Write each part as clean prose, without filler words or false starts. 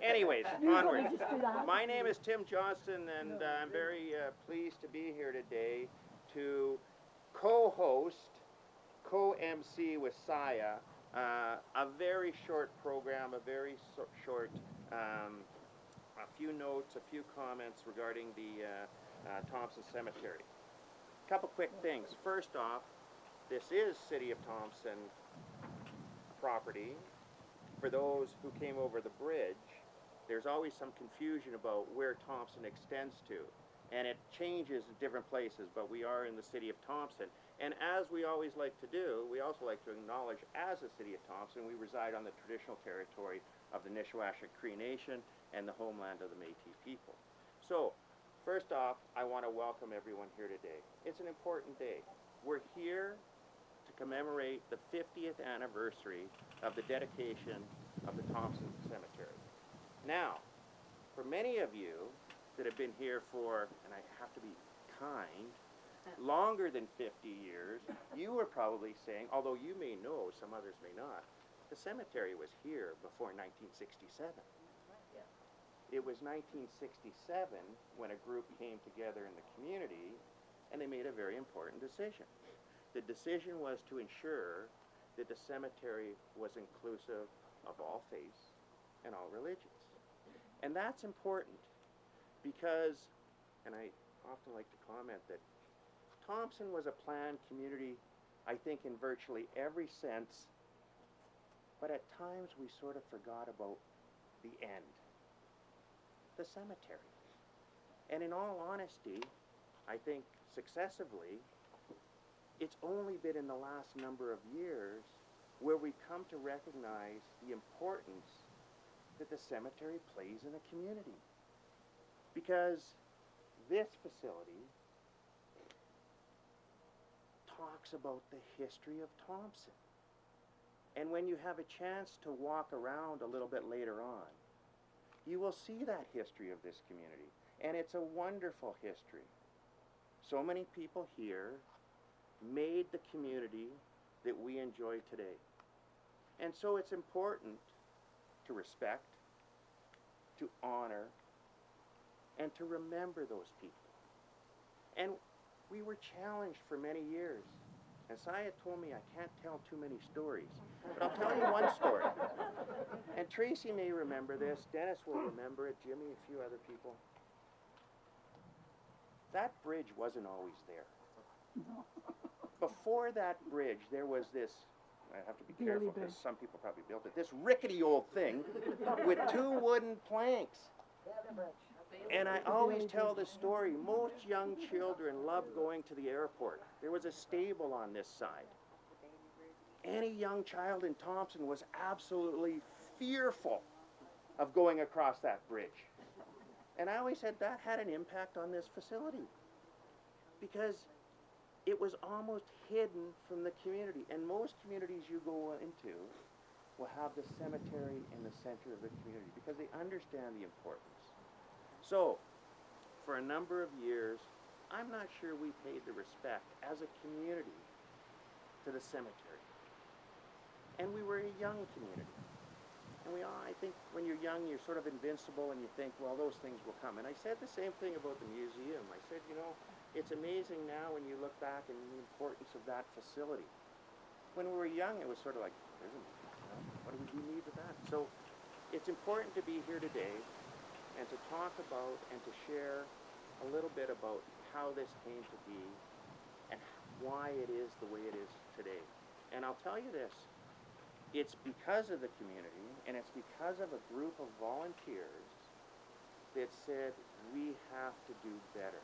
Anyways, onward. My name is Tim Johnston, and I'm very pleased to be here today to co-host, co-MC with Saya, a very short program, a very short, a few notes, a few comments regarding the Thompson Cemetery. A couple quick things. First off, this is City of Thompson property. For those who came over the bridge, there's always some confusion about where Thompson extends to, and it changes in different places, but we are in the City of Thompson. And as we always like to do, we also like to acknowledge, as the City of Thompson, we reside on the traditional territory of the Nishwaashuk Cree Nation and the homeland of the Métis people. So, first off, I want to welcome everyone here today. It's an important day. We're here to commemorate the 50th anniversary of the dedication of the Thompson Cemetery. Now, for many of you that have been here for, and I have to be kind, longer than 50 years, you are probably saying, although you may know, some others may not, the cemetery was here before 1967. It was 1967 when a group came together in the community and they made a very important decision. The decision was to ensure that the cemetery was inclusive of all faiths and all religions. And that's important because, and I often like to comment that Thompson was a planned community, I think, in virtually every sense, but at times we sort of forgot about the end, the cemetery. And in all honesty, I think successively, it's only been in the last number of years where we come to recognize the importance that the cemetery plays in a community. Because this facility talks about the history of Thompson. And when you have a chance to walk around a little bit later on, you will see that history of this community. And it's a wonderful history. So many people here made the community that we enjoy today. And so it's important to respect, to honor, and to remember those people. And we were challenged for many years. And Saya told me I can't tell too many stories, but I'll tell you one story. And Tracy may remember this, Dennis will remember it, Jimmy, a few other people. That bridge wasn't always there. No. Before that bridge, there was this, I have to be careful because some people probably built it, this rickety old thing with two wooden planks. And I always tell this story. Most young children love going to the airport. There was a stable on this side. Any young child in Thompson was absolutely fearful of going across that bridge. And I always said that had an impact on this facility because it was almost hidden from the community. And most communities you go into will have the cemetery in the center of the community because they understand the importance. So, for a number of years, I'm not sure we paid the respect as a community to the cemetery. And we were a young community. And we all, I think when you're young, you're sort of invincible and you think, well, those things will come. And I said the same thing about the museum. I said, you know, it's amazing now when you look back and the importance of that facility. When we were young, it was sort of like, what do we need with that? So it's important to be here today and to talk about and to share a little bit about how this came to be and why it is the way it is today. And I'll tell you this, it's because of the community and it's because of a group of volunteers that said we have to do better.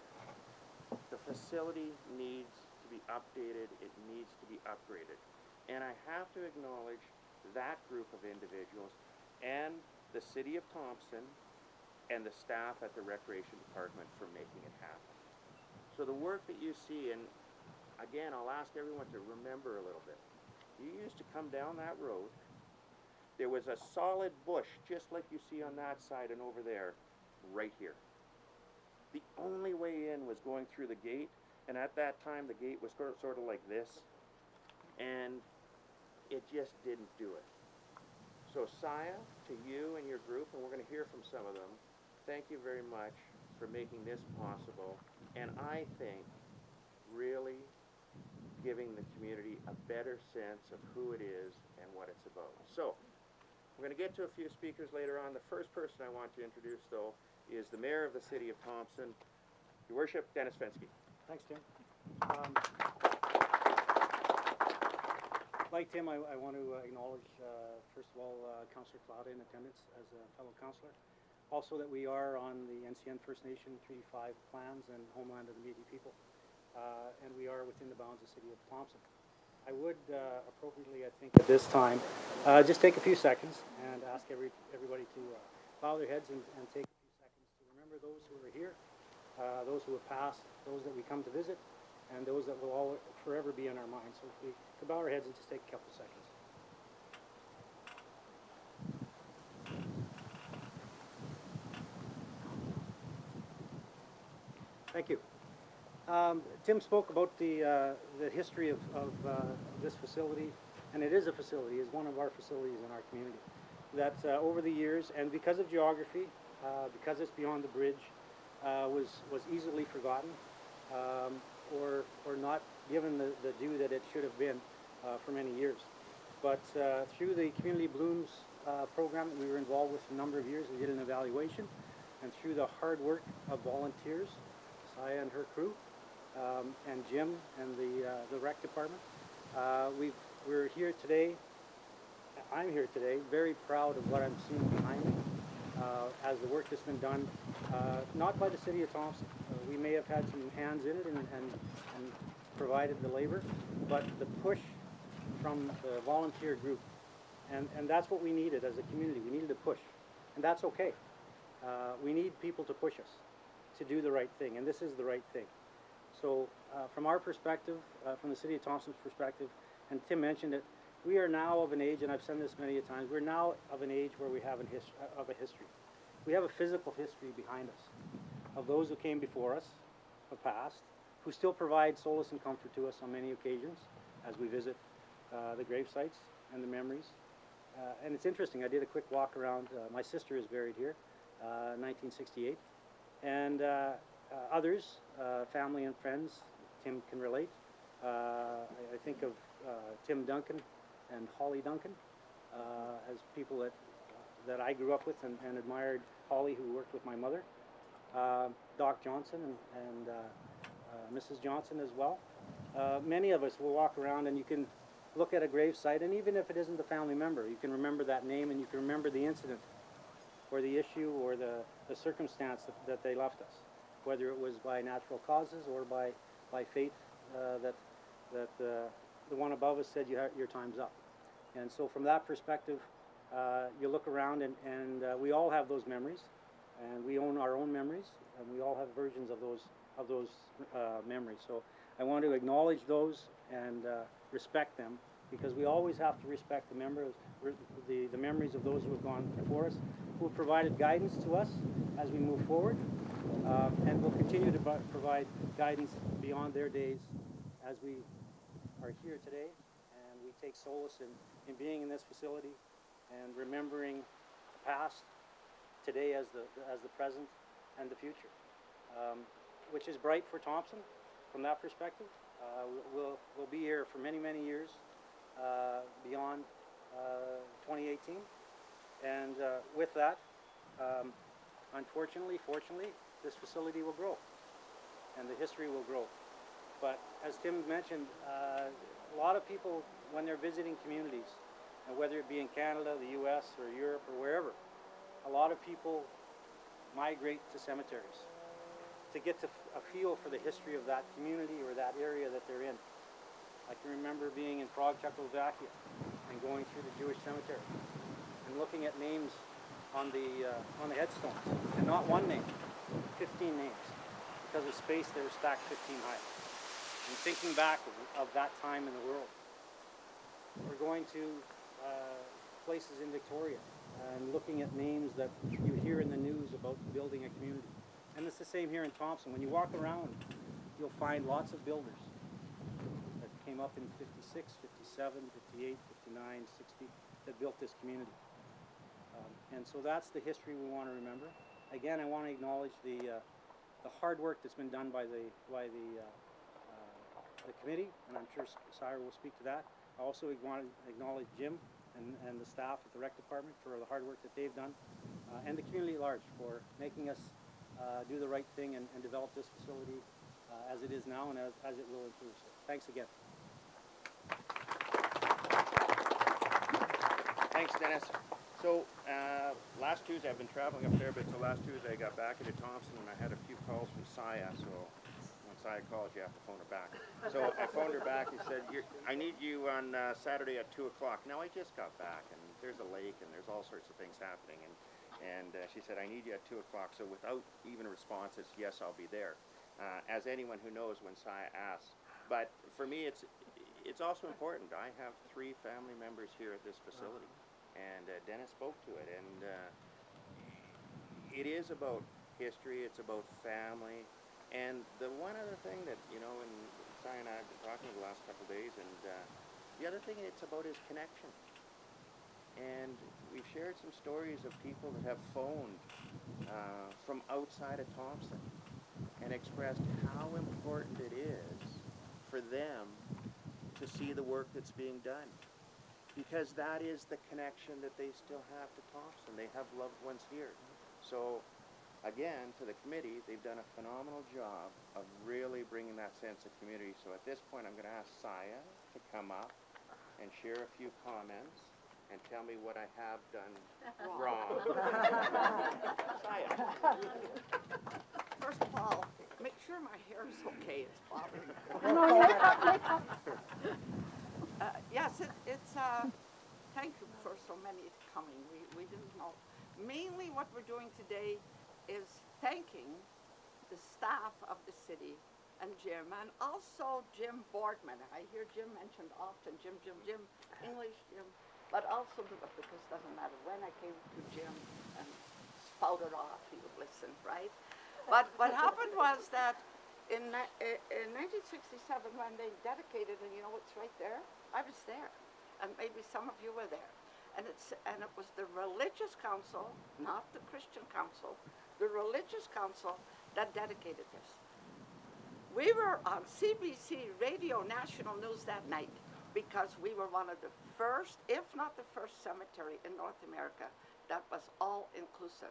The facility needs to be updated, it needs to be upgraded. And I have to acknowledge that group of individuals and the City of Thompson and the staff at the Recreation Department for making it happen. So the work that you see, and again, I'll ask everyone to remember a little bit. You used to come down that road, there was a solid bush just like you see on that side and over there, right here. The only way in was going through the gate, and at that time the gate was sort of like this, and it just didn't do it. So Saya, to you and your group, and we're going to hear some of them, thank you very much for making this possible, and I think really giving the community a better sense of who it is and what it's about. So, we're going to get to a few speakers later on. The first person I want to introduce, though, is the Mayor of the City of Thompson, Your Worship, Dennis Fensky. Thanks, Tim. Like Tim, I want to acknowledge, first of all, Councillor Cloud in attendance as a fellow councillor. Also that we are on the NCN First Nation Treaty 5 plans and homeland of the Métis people. And we are within the bounds of the City of Thompson. I would appropriately, I think, at this time, just take a few seconds and ask everybody to bow their heads and take a few seconds to remember those who are here, those who have passed, those that we come to visit, and those that will all forever be in our minds. So if we could bow our heads and just take a couple seconds. Thank you. Tim spoke about the history of this facility, and it is a facility, is one of our facilities in our community, that over the years, and because of geography, because it's beyond the bridge, was easily forgotten or not given the due that it should have been for many years. But through the Community Blooms program that we were involved with for a number of years, we did an evaluation, and through the hard work of volunteers, Saya and her crew, and Jim and the rec department. We're here today, I'm here today, very proud of what I'm seeing behind me as the work that's been done, not by the City of Thompson. We may have had some hands in it and provided the labor, but the push from the volunteer group, and that's what we needed as a community. We needed a push, and that's okay. We need people to push us to do the right thing, and this is the right thing. So from our perspective, from the City of Thompson's perspective, and Tim mentioned it, we are now of an age, and I've said this many a times, we're now of an age where we have a history. We have a physical history behind us of those who came before us, have passed, who still provide solace and comfort to us on many occasions as we visit the grave sites and the memories. And it's interesting, I did a quick walk around. My sister is buried here, 1968. And others, family and friends, Tim can relate. I think of Tim Duncan and Holly Duncan as people that I grew up with and admired. Holly, who worked with my mother. Doc Johnson and Mrs. Johnson as well. Many of us will walk around and you can look at a grave site, and even if it isn't a family member, you can remember that name and you can remember the incident or the issue or the circumstance that they left us, whether it was by natural causes or by fate that the one above us said your time's up. And so from that perspective, you look around and we all have those memories, and we own our own memories, and we all have versions of those memories. So I want to acknowledge those and respect them, because we always have to respect the memories of those who have gone before us, who have provided guidance to us as we move forward, and will continue to provide guidance beyond their days as we are here today, and we take solace in being in this facility and remembering the past, today as the present, and the future, which is bright for Thompson from that perspective. We'll be here for many, many years beyond 2018, and with that, unfortunately, fortunately, this facility will grow, and the history will grow. But as Tim mentioned, a lot of people, when they're visiting communities, and whether it be in Canada, the US, or Europe, or wherever, a lot of people migrate to cemeteries to get a feel for the history of that community or that area that they're in. I can remember being in Prague, Czechoslovakia, and going through the Jewish cemetery and looking at names on the headstones, and not one name, 15 names, because of space they were stacked 15 high. And thinking back of that time in the world. We're going to places in Victoria and looking at names that you hear in the news about building a community. And it's the same here in Thompson. When you walk around, you'll find lots of builders that came up in 56, 57, 58, 59, 60 that built this community. And so that's the history we want to remember. Again, I want to acknowledge the hard work that's been done by the committee, and I'm sure Sire will speak to that. I also want to acknowledge Jim and the staff at the rec department for the hard work that they've done, and the community at large for making us do the right thing and develop this facility as it is now and as it will improve. So thanks again. Thanks, Dennis. So last Tuesday, I've been traveling a fair bit, so last Tuesday I got back into Thompson and I had a few calls from Saya, so when Saya calls, you have to phone her back. So I phoned her back and said, I need you on Saturday at 2 o'clock. Now I just got back and there's a lake and there's all sorts of things happening, and she said, I need you at 2 o'clock. So without even a response, it's yes, I'll be there. As anyone who knows when Saya asks. But for me, it's also important. I have 3 family members here at this facility. And Dennis spoke to it, and it is about history, it's about family, and the one other thing that, you know, and Sai and I have been talking the last couple of days, and the other thing it's about is connection. And we've shared some stories of people that have phoned from outside of Thompson and expressed how important it is for them to see the work that's being done. Because that is the connection that they still have to Thompson. They have loved ones here. So, again, to the committee, they've done a phenomenal job of really bringing that sense of community. So at this point, I'm going to ask Saya to come up and share a few comments and tell me what I have done wrong. Saya. First of all, make sure my hair is okay. It's bothering me. Yes, it's thank you for so many coming. We didn't know. Mainly what we're doing today is thanking the staff of the city and Jim, and also Jim Boardman. I hear Jim mentioned often, Jim, English Jim, but also because it doesn't matter when I came to Jim and spouted off, he would listen, right? But what happened was that in 1967, when they dedicated, and you know it's right there, I was there, and maybe some of you were there, and it was the religious council, not the Christian council, the religious council that dedicated this. We were on CBC Radio National News that night because we were one of the first, if not the first cemetery in North America that was all inclusive.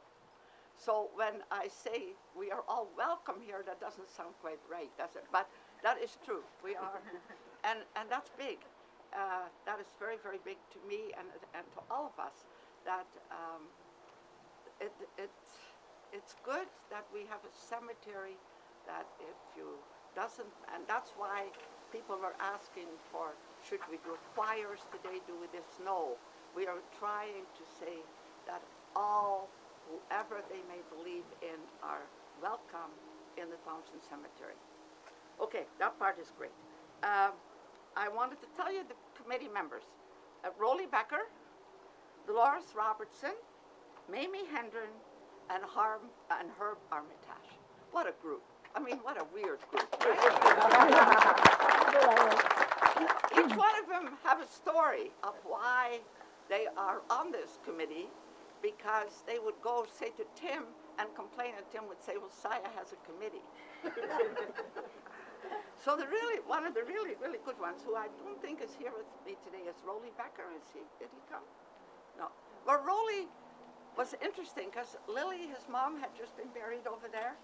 So when I say we are all welcome here, that doesn't sound quite right, does it? But that is true. We are, and that's big. That is very, very big to me and to all of us. That it's good that we have a cemetery that if you doesn't, and that's why people are asking for, should we do choirs today, do this? No, we are trying to say that all, whoever they may believe in, are welcome in the Thompson Cemetery. Okay, that part is great. I wanted to tell you the committee members. Rolly Becker, Dolores Robertson, Mamie Hendren, and Herb Armitage. What a group. I mean, what a weird group, right? Each one of them have a story of why they are on this committee, because they would go say to Tim and complain, and Tim would say, well, Saya has a committee. So one of the really, really good ones, who I don't think is here with me today, is Rolly Becker. Did he come? No. Well, Rolly was interesting because Lily, his mom, had just been buried over there,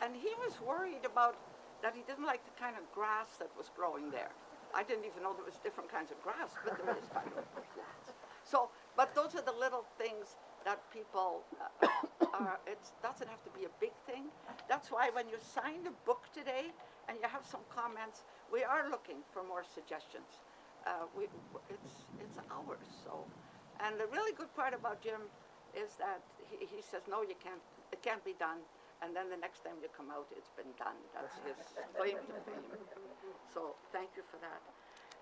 and he was worried about that he didn't like the kind of grass that was growing there. I didn't even know there was different kinds of grass, but there is kind of lots. So, but those are the little things that people it doesn't have to be a big thing. That's why when you sign the book today and you have some comments, we are looking for more suggestions. It's ours. So, and the really good part about Jim is that he says, no, you can't. It can't be done. And then the next time you come out, it's been done. That's his claim to fame. So thank you for that.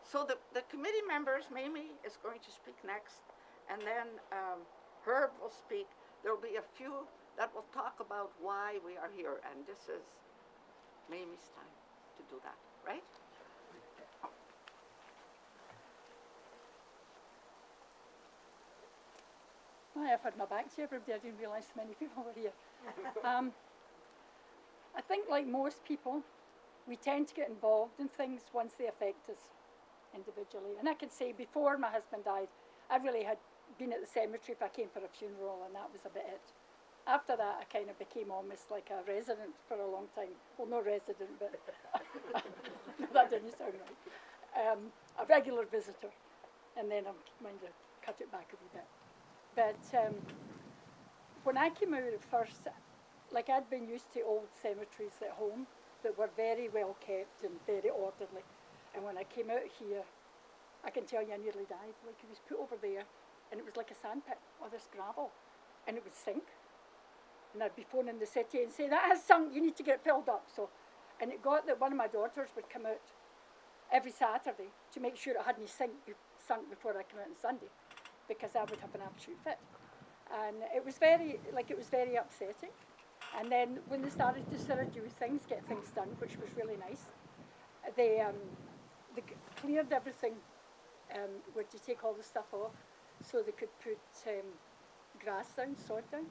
So the committee members, Mamie is going to speak next, and then Herb will speak. There will be a few that will talk about why we are here, and this is Mamie's time to do that, right? I've had my back to everybody. I didn't realise so many people were here. I think, like most people, we tend to get involved in things once they affect us individually. And I can say, before my husband died, I really had been at the cemetery if I came for a funeral, and that was about it. After that, I kind of became almost like a resident for a long time. Well, no resident, but that didn't sound right. A regular visitor. And then I mind to cut it back a wee bit. But when I came out at first, like I'd been used to old cemeteries at home that were very well kept and very orderly. And when I came out here, I can tell you I nearly died. Like it was put over there, and it was like a sandpit or this gravel, and it would sink. And I'd be phoning the city and say, that has sunk, you need to get it filled up. So, and it got that one of my daughters would come out every Saturday to make sure it hadn't sunk before I came out on Sunday, because I would have an absolute fit. And it was very upsetting. And then when they started to sort of do things, get things done, which was really nice, they cleared everything, were to take all the stuff off, so they could put grass down, sod down.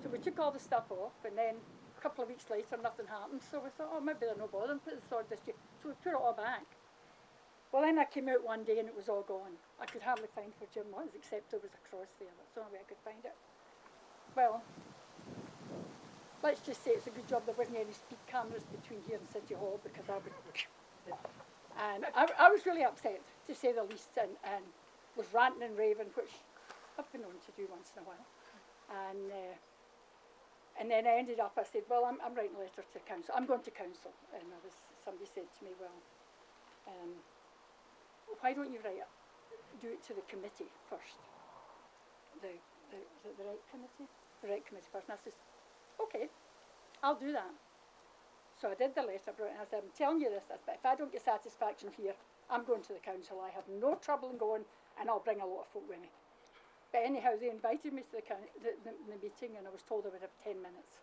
So we took all the stuff off, and then a couple of weeks later nothing happened, so we thought, oh, maybe they're no bothering put the sod this year. So we put it all back. Well, then I came out one day and it was all gone. I could hardly find where Jim was, except there was a cross there. That's the only way I could find it. Well, let's just say it's a good job there wasn't any speed cameras between here and City Hall, because I would... And I was really upset, to say the least, and was ranting and raving, which I've been known to do once in a while. And then I ended up, I said, well, I'm writing a letter to council. I'm going to council. And somebody said to me, well, why don't you do it to the committee first? The right committee? The right committee first. And I said, okay, I'll do that. So I did the letter, and I said, I'm telling you this, but if I don't get satisfaction here, I'm going to the council. I have no trouble in going, and I'll bring a lot of folk with me. But anyhow, they invited me to the meeting, and I was told I would have 10 minutes.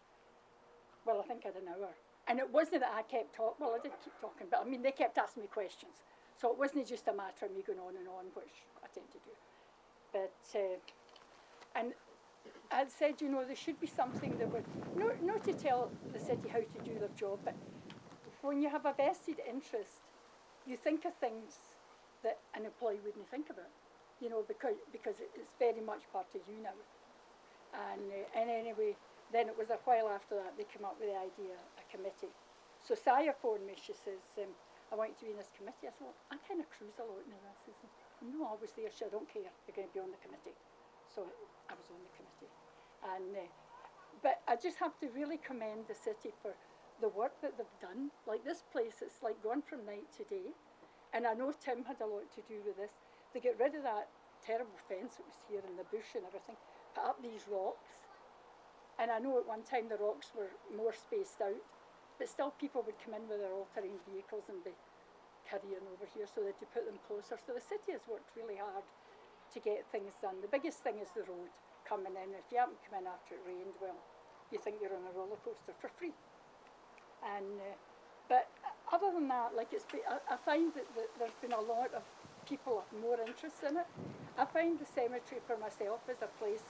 Well, I think I had an hour. And it wasn't that I kept talking, well, I did keep talking, but I mean, they kept asking me questions. So it wasn't just a matter of me going on and on, which I tend to do. But, and I said, you know, there should be something that would, not to tell the city how to do their job, but when you have a vested interest, you think of things that an employee wouldn't think about, you know, because it's very much part of you now. And anyway, then it was a while after that they came up with the idea, a committee. So Saya phoned me, she says, I want you to be in this committee. I said, well, I kind of cruise a lot now. I says, no, I was there, so I don't care, you're going to be on the committee. So I was on the committee. And but I just have to really commend the city for the work that they've done. Like this place, it's like gone from night to day. And I know Tim had a lot to do with this. They get rid of that terrible fence that was here and the bush and everything, put up these rocks. And I know at one time the rocks were more spaced out, but still people would come in with their all-terrain vehicles and be carrying over here, so that to put them closer. So the city has worked really hard to get things done. The biggest thing is the road coming in. If you happen to come in after it rained, well, you think you're on a roller coaster for free. And but other than that, like I find that there's been a lot of people have more interest in it. I find the cemetery for myself is a place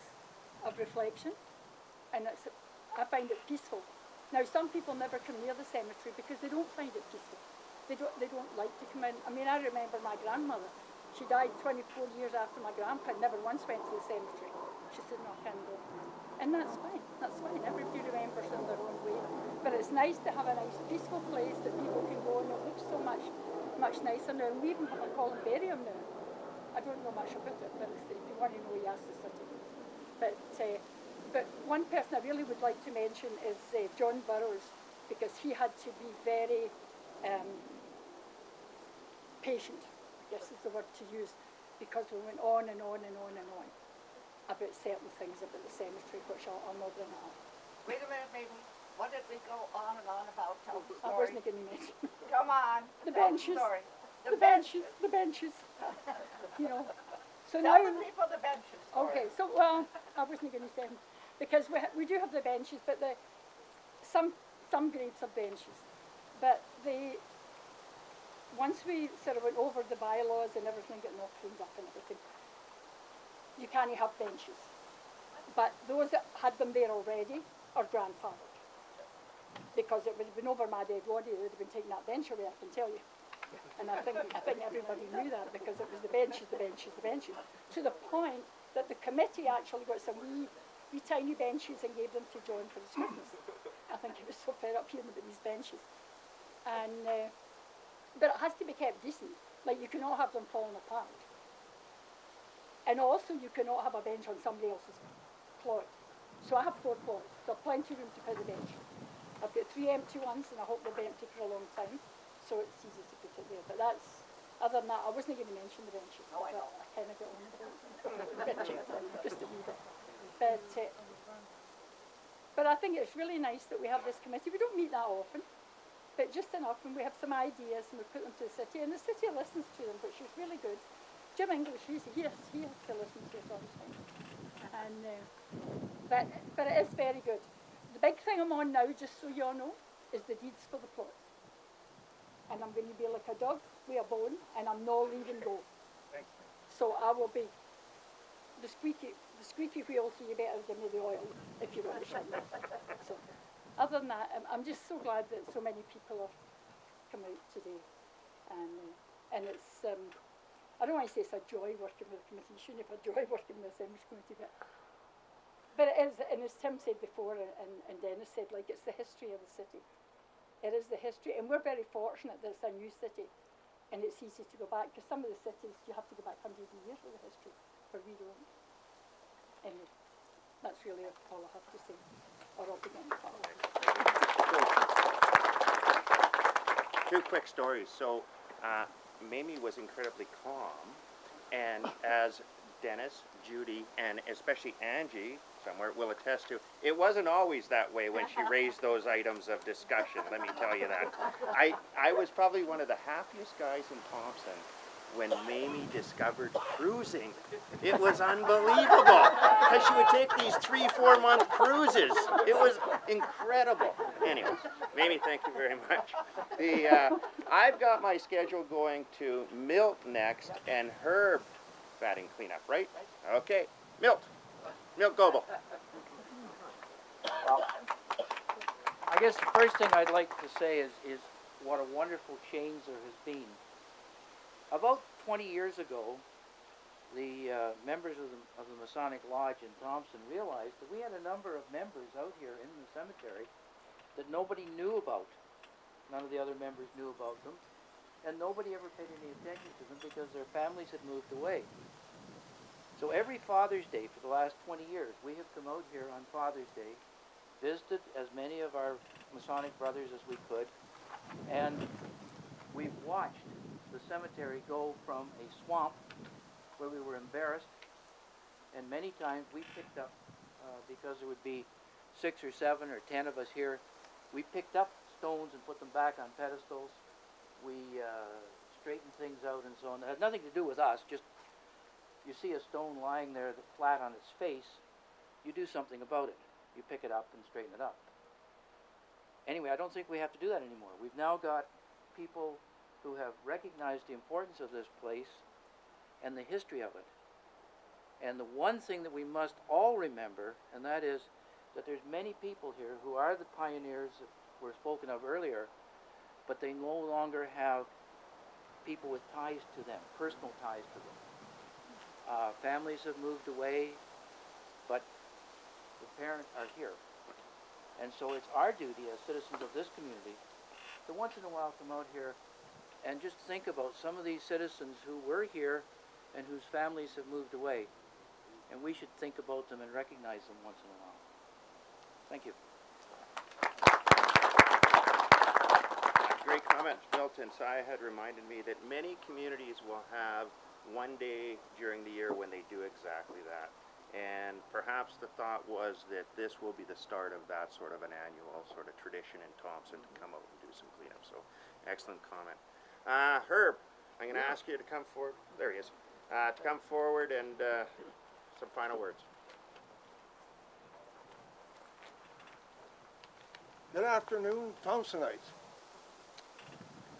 of reflection, and I find it peaceful. Now, some people never come near the cemetery because they don't find it peaceful. They don't like to come in. I mean, I remember my grandmother. She died 24 years after my grandpa, never once went to the cemetery. She said, no, I can't go. And that's fine, Everybody remembers in their own way. But it's nice to have a nice, peaceful place that people can go, and it looks so much nicer now. And we even have a columbarium now. I don't know much about it, but if you want to know, you ask the city. But one person I really would like to mention is John Burroughs, because he had to be very patient, I guess is the word to use, because we went on and on and on and on about certain things about the cemetery, which I'll not bring up. Wait a minute, maybe. What did we go on and on about? Tell the story. I wasn't going to mention. Come on. The benches. The benches. The benches. You know. So Tell now the people the benches. Okay, so well, I wasn't going to say them, because we do have the benches, but some grades of benches, but once we sort of went over the bylaws and everything, getting all cleaned up and everything, you can't have benches. But those that had them there already are grandfathered. Because it would have been over my dead body, they would have been taking that bench away, I can tell you. And I think everybody knew that because it was the benches, the benches, the benches. To the point that the committee actually got some wee tiny benches and gave them to John for his Christmas. I think he was so fed up hearing about these benches. And, but it has to be kept decent. Like, you cannot have them falling apart. And also, you cannot have a bench on somebody else's plot. So I have 4 plots, so I've plenty of room to put the bench. I've got 3 empty ones, and I hope they'll be empty for a long time, so it's easy to put it there. But that's, other than that, I wasn't going to mention the benches. No, I know. I kind of got on about the benches, just a wee bit. But I think it's really nice that we have this committee. We don't meet that often, but just enough, and we have some ideas, and we put them to the city, and the city listens to them, which is really good. Jim English, he has to listen to us all the time. And, but it is very good. The big thing I'm on now, just so you all know, is the deeds for the plots. And I'm going to be like a dog with a bone, and I'm not leaving go. So I will be the squeaky wheel, so you better give me the oil if you want to shine. So, other than that, I'm just so glad that so many people have come out today. And it's, I don't want to say it's a joy working with the committee. You shouldn't have a joy working with the Assemblies Committee, but it is, and as Tim said before, and Dennis said, like, it's the history of the city. It is the history, and we're very fortunate that it's a new city, and it's easy to go back, because some of the cities, you have to go back hundreds of years for the history, where we don't. Anyway, that's really all I have to say, or I'll begin. Two quick stories. So, Mamie was incredibly calm, and as Dennis, Judy, and especially Angie somewhere will attest to, it wasn't always that way when she raised those items of discussion, let me tell you that. I was probably one of the happiest guys in Thompson when Mamie discovered cruising. It was unbelievable, because she would take these 3-4 month cruises. It was incredible. Anyways, Mamie, thank you very much. I've got my schedule going to Milt next, and Herb batting cleanup, right? Okay, Milt Goebel. Well, I guess the first thing I'd like to say is what a wonderful change there has been. About 20 years ago, the members of the Masonic Lodge in Thompson realized that we had a number of members out here in the cemetery that nobody knew about. None of the other members knew about them, and nobody ever paid any attention to them because their families had moved away. So every Father's Day for the last 20 years, we have come out here on Father's Day, visited as many of our Masonic brothers as we could, and we've watched the cemetery go from a swamp where we were embarrassed, and many times we picked up, because there would be 6 or 7 or 10 of us here, we picked up stones and put them back on pedestals. We straightened things out and so on. It had nothing to do with us, just you see a stone lying there flat on its face, you do something about it. You pick it up and straighten it up. Anyway, I don't think we have to do that anymore. We've now got people who have recognized the importance of this place and the history of it. And the one thing that we must all remember, and that is that there's many people here who are the pioneers that were spoken of earlier, but they no longer have people with ties to them, personal ties to them. Families have moved away, but the parents are here. And so it's our duty as citizens of this community to once in a while come out here and just think about some of these citizens who were here and whose families have moved away. And we should think about them and recognize them once in a while. Thank you. Great comment. Milton Saya had reminded me that many communities will have one day during the year when they do exactly that. And perhaps the thought was that this will be the start of that sort of an annual sort of tradition in Thompson to come out and do some cleanup. So, excellent comment. Herb, I'm going to ask you to come forward. There he is. To come forward and some final words. Good afternoon, Thompsonites.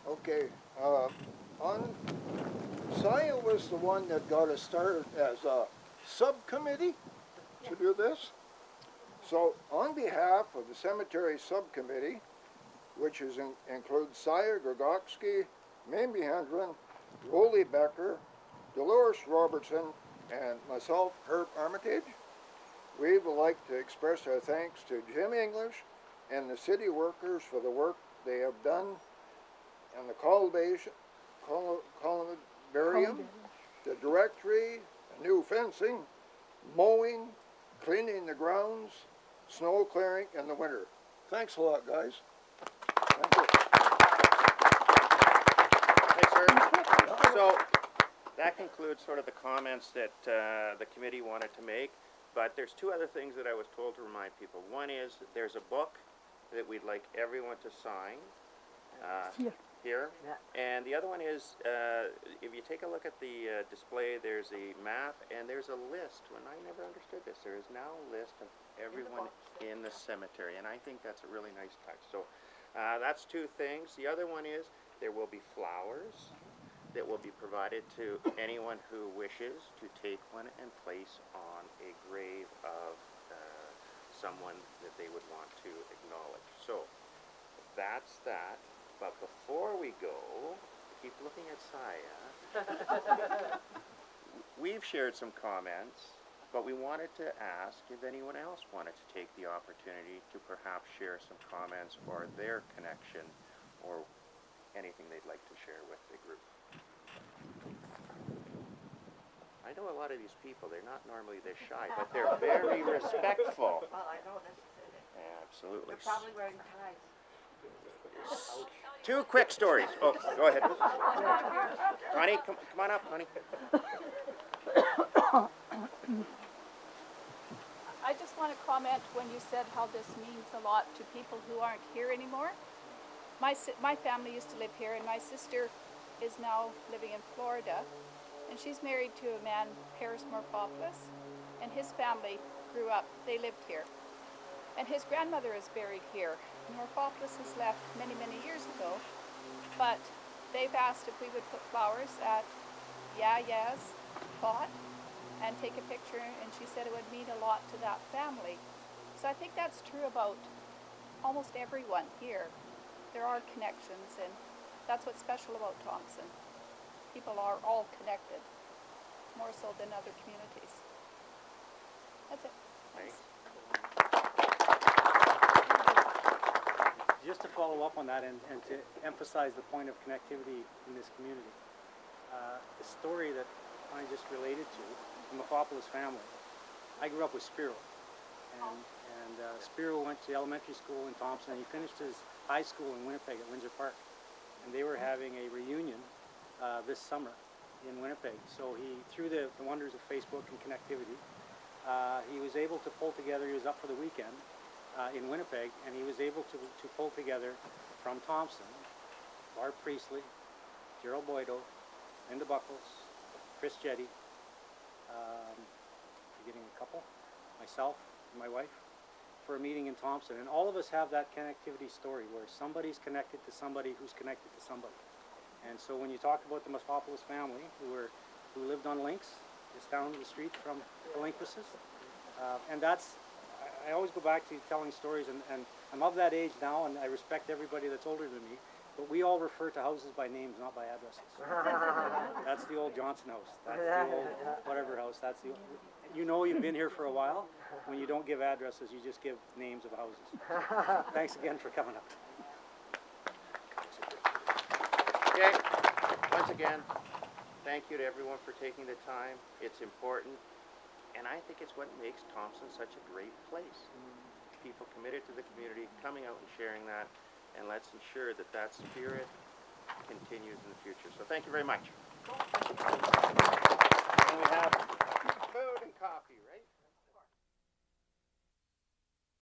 Okay, Saya was the one that got us started as a subcommittee to do this. So on behalf of the Cemetery Subcommittee, which includes Saya Grogowski, Mamie Hendren, Wooly Becker, Dolores Robertson, and myself, Herb Armitage, we would like to express our thanks to Jim English and the city workers for the work they have done on the columbarium, the directory, new fencing, mowing, cleaning the grounds, snow clearing in the winter. Thanks a lot, guys. Thank you. Thanks, sir. So that concludes sort of the comments that the committee wanted to make. But there's two other things that I was told to remind people. One is that there's a book that we'd like everyone to sign here. And the other one is, if you take a look at the display, there's a map and there's a list. When I never understood this, there is now a list of everyone in the cemetery. And I think that's a really nice touch. So that's two things. The other one is there will be flowers that will be provided to anyone who wishes to take one and place on a grave of someone that they would want to acknowledge. So that's that. But before we go, keep looking at Saya. We've shared some comments, but we wanted to ask if anyone else wanted to take the opportunity to perhaps share some comments or their connection or anything they'd like to share with the group. I know a lot of these people, they're not normally this shy, but they're very respectful. Well, I know this is it. Absolutely. They're probably wearing ties. Two quick stories. Oh, go ahead. Honey, come on up, honey. I just want to comment when you said how this means a lot to people who aren't here anymore. My family used to live here, and my sister is now living in Florida. And she's married to a man, Paris Morphopoulos, and his family grew up, they lived here. And his grandmother is buried here. Morphopoulos has left many, many years ago, but they've asked if we would put flowers at Yaya's plot and take a picture, and she said it would mean a lot to that family. So I think that's true about almost everyone here. There are connections, and that's what's special about Thompson. People are all connected, more so than other communities. That's it. Thanks. Just to follow up on that and to emphasize the point of connectivity in this community, the story that I just related to, the Morphopoulos family, I grew up with Spiro. And Spiro went to elementary school in Thompson, and he finished his high school in Winnipeg at Windsor Park. And they were having a reunion this summer in Winnipeg. So he, through the wonders of Facebook and connectivity, he was able to pull together, he was up for the weekend in Winnipeg, and he was able to pull together from Thompson, Barb Priestley, Gerald Boydo, Linda Buckles, Chris Jetty, forgetting a couple, myself and my wife, for a meeting in Thompson. And all of us have that connectivity story where somebody's connected to somebody who's connected to somebody. And so when you talk about the Morphopoulos family, who lived on Lynx, just down the street from the Lynquist's, and that's, I always go back to telling stories, and I'm of that age now, and I respect everybody that's older than me, but we all refer to houses by names, not by addresses. That's the old Johnson house. That's the old whatever house. That's the, you know, you've been here for a while. When you don't give addresses, you just give names of houses. Thanks again for coming up. Okay, once again, thank you to everyone for taking the time. It's important, and I think it's what makes Thompson such a great place. People committed to the community, coming out and sharing that, and let's ensure that that spirit continues in the future. So thank you very much. And we have food and coffee, right?